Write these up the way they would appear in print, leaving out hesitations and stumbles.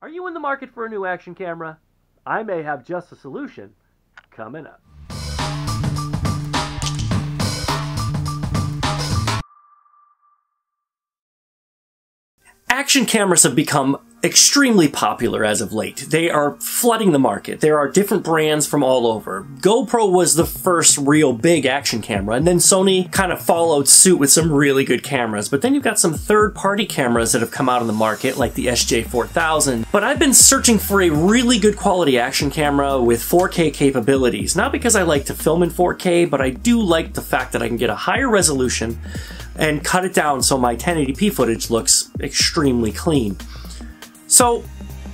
Are you in the market for a new action camera? I may have just a solution coming up. Action cameras have become extremely popular as of late. They are flooding the market. There are different brands from all over. GoPro was the first real big action camera, and then Sony kind of followed suit with some really good cameras. But then you've got some third-party cameras that have come out on the market, like the SJ4000. But I've been searching for a really good quality action camera with 4K capabilities. Not because I like to film in 4K, but I do like the fact that I can get a higher resolution and cut it down so my 1080p footage looks extremely clean. So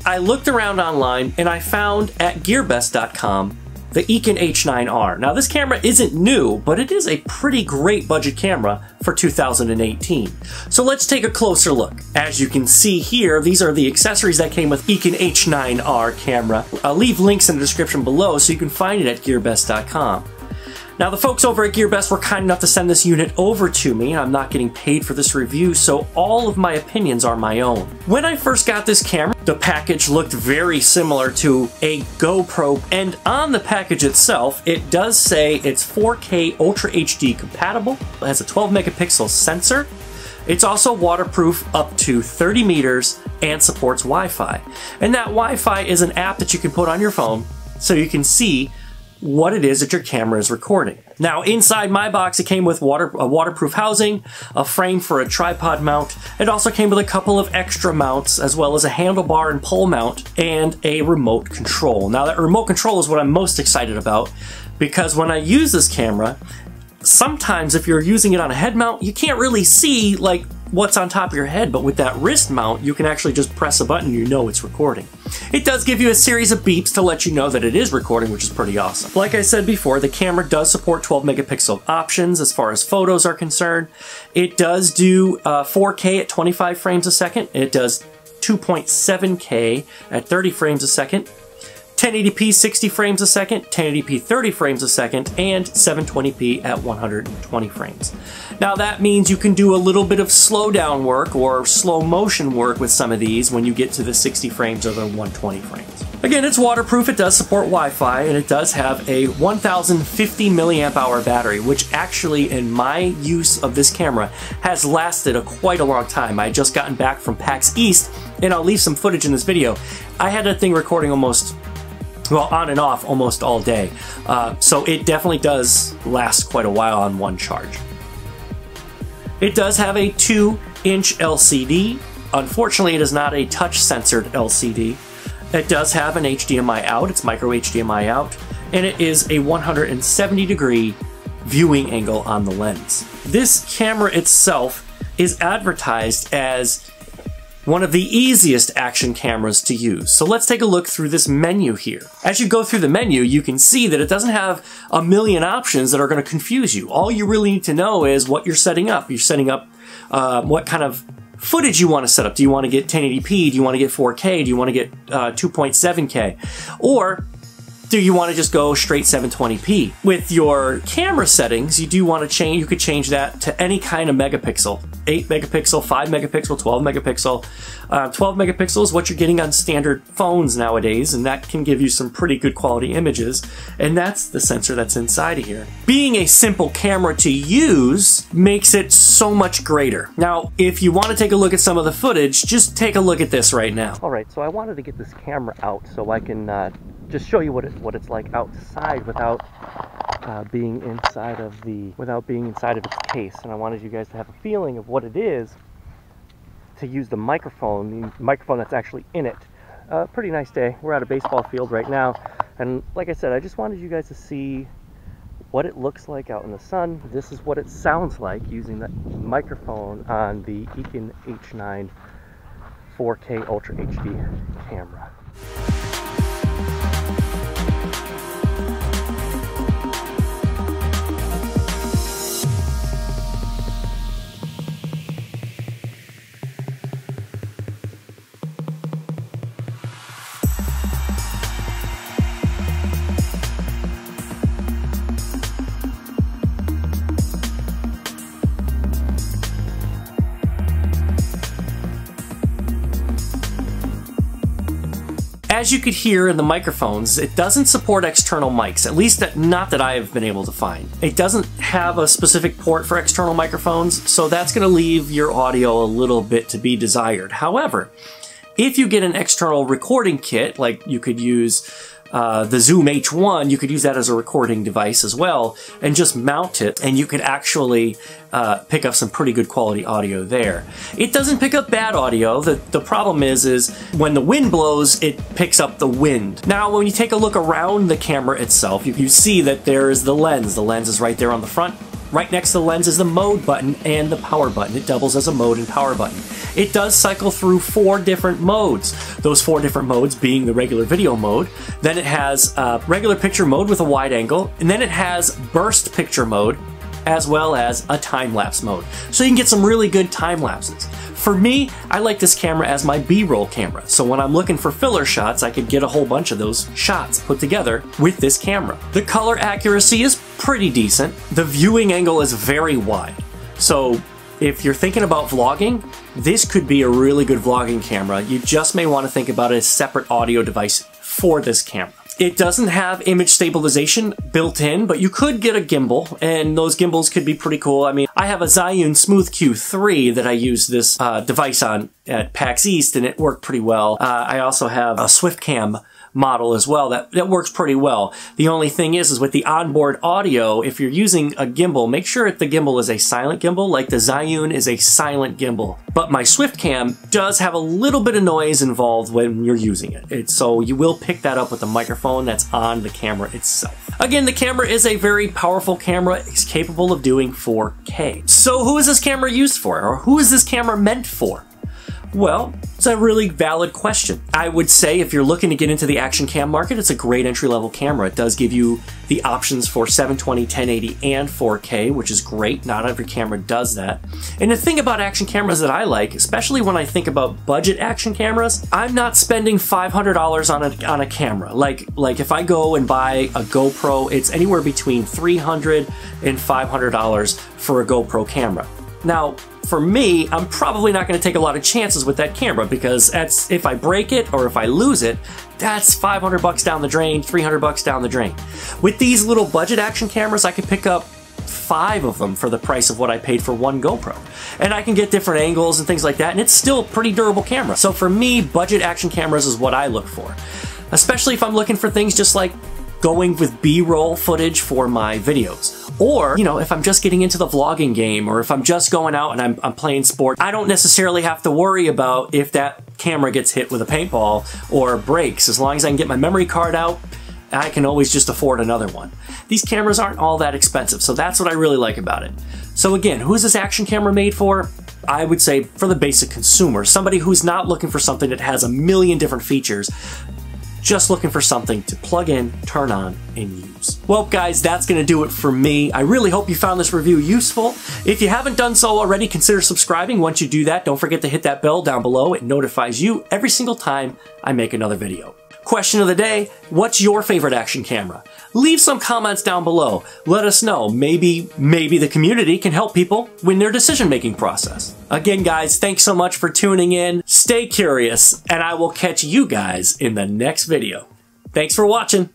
I looked around online and I found at gearbest.com the EKEN H9R. Now this camera isn't new, but it is a pretty great budget camera for 2018. So let's take a closer look. As you can see here, these are the accessories that came with EKEN H9R camera. I'll leave links in the description below so you can find it at gearbest.com. Now the folks over at GearBest were kind enough to send this unit over to me. I'm not getting paid for this review, so all of my opinions are my own. When I first got this camera, the package looked very similar to a GoPro, and on the package itself, it does say it's 4K Ultra HD compatible. It has a 12 megapixel sensor. It's also waterproof up to 30 meters and supports Wi-Fi. And that Wi-Fi is an app that you can put on your phone so you can see what it is that your camera is recording. Now inside my box it came with a waterproof housing, a frame for a tripod mount. It also came with a couple of extra mounts as well as a handlebar and pole mount and a remote control. Now that remote control is what I'm most excited about because when I use this camera, sometimes if you're using it on a head mount, you can't really see like what's on top of your head, but with that wrist mount, you can actually just press a button and you know it's recording. It does give you a series of beeps to let you know that it is recording, which is pretty awesome. Like I said before, the camera does support 12 megapixel options as far as photos are concerned. It does do 4K at 25 frames a second. It does 2.7K at 30 frames a second. 1080p 60 frames a second, 1080p 30 frames a second, and 720p at 120 frames. Now that means you can do a little bit of slowdown work or slow motion work with some of these when you get to the 60 frames or the 120 frames. Again, it's waterproof, it does support Wi-Fi, and it does have a 1050 milliamp hour battery, which actually in my use of this camera has lasted quite a long time. I had just gotten back from PAX East, and I'll leave some footage in this video. I had that thing recording well, on and off almost all day. So it definitely does last quite a while on one charge. It does have a 2-inch LCD. Unfortunately, it is not a touch-censored LCD. It does have an HDMI out, it's micro HDMI out, and it is a 170-degree viewing angle on the lens. This camera itself is advertised as one of the easiest action cameras to use. So let's take a look through this menu here. As you go through the menu, you can see that it doesn't have a million options that are going to confuse you. All you really need to know is what you're setting up. You're setting up what kind of footage you want to set up. Do you want to get 1080p? Do you want to get 4K? Do you want to get 2.7K? Or do you want to just go straight 720p? With your camera settings, you do want to change, you could change that to any kind of megapixel. 8 megapixel, 5 megapixel, 12 megapixel. 12 megapixel is what you're getting on standard phones nowadays, and that can give you some pretty good quality images, and that's the sensor that's inside of here. Being a simple camera to use makes it so much greater. Now, if you want to take a look at some of the footage, just take a look at this right now. Alright, so I wanted to get this camera out so I can just show you what it's like outside without being inside of its case, and I wanted you guys to have a feeling of what it is to use the microphone that's actually in it. Pretty nice day. We're at a baseball field right now, and like I said, I just wanted you guys to see what it looks like out in the sun. This is what it sounds like using the microphone on the EKEN H9 4K Ultra HD camera. As you could hear in the microphones, it doesn't support external mics, at least not that I've been able to find. It doesn't have a specific port for external microphones, so that's going to leave your audio a little bit to be desired. However, if you get an external recording kit, like you could use the Zoom H1, you could use that as a recording device as well, and just mount it, and you could actually pick up some pretty good quality audio there. It doesn't pick up bad audio. The problem is when the wind blows, it picks up the wind. Now, when you take a look around the camera itself, you see that there is the lens. The lens is right there on the front. Right next to the lens is the mode button and the power button. It doubles as a mode and power button. It does cycle through 4 different modes. Those 4 different modes being the regular video mode. Then it has regular picture mode with a wide angle. And then it has burst picture mode as well as a time-lapse mode. So you can get some really good time lapses. For me, I like this camera as my B-roll camera. So when I'm looking for filler shots, I could get a whole bunch of those shots put together with this camera. The color accuracy is pretty decent. The viewing angle is very wide. So if you're thinking about vlogging, this could be a really good vlogging camera. You just may want to think about a separate audio device for this camera. It doesn't have image stabilization built in, but you could get a gimbal, and those gimbals could be pretty cool. I mean, I have a Zhiyun Smooth Q3 that I use this device on at PAX East, and it worked pretty well. I also have a SwiftCam model as well that works pretty well. The only thing is with the onboard audio, if you're using a gimbal, make sure the gimbal is a silent gimbal, like the Zhiyun is a silent gimbal. But my SwiftCam does have a little bit of noise involved when you're using it. So you will pick that up with the microphone that's on the camera itself. Again, the camera is a very powerful camera. It's capable of doing 4K. So who is this camera used for? Or who is this camera meant for? Well, it's a really valid question. I would say if you're looking to get into the action cam market, it's a great entry-level camera. It does give you the options for 720, 1080, and 4K, which is great. Not every camera does that. And the thing about action cameras that I like, especially when I think about budget action cameras, I'm not spending $500 on a camera. Like if I go and buy a GoPro, it's anywhere between $300 and $500 for a GoPro camera. Now, for me, I'm probably not going to take a lot of chances with that camera because if I break it or if I lose it, that's $500 down the drain, $300 down the drain. With these little budget action cameras, I could pick up 5 of them for the price of what I paid for one GoPro. And I can get different angles and things like that, and it's still a pretty durable camera. So for me, budget action cameras is what I look for. Especially if I'm looking for things just like going with B-roll footage for my videos. Or, you know, if I'm just getting into the vlogging game, or if I'm just going out and I'm playing sport, I don't necessarily have to worry about if that camera gets hit with a paintball or breaks. As long as I can get my memory card out, I can always just afford another one. These cameras aren't all that expensive, so that's what I really like about it. So again, who is this action camera made for? I would say for the basic consumer, somebody who's not looking for something that has a million different features, just looking for something to plug in, turn on, and use. Well, guys, that's going to do it for me. I really hope you found this review useful. If you haven't done so already, consider subscribing. Once you do that, don't forget to hit that bell down below. It notifies you every single time I make another video. Question of the day, what's your favorite action camera? Leave some comments down below. Let us know. Maybe the community can help people in their decision-making process. Again, guys, thanks so much for tuning in. Stay curious, and I will catch you guys in the next video. Thanks for watching.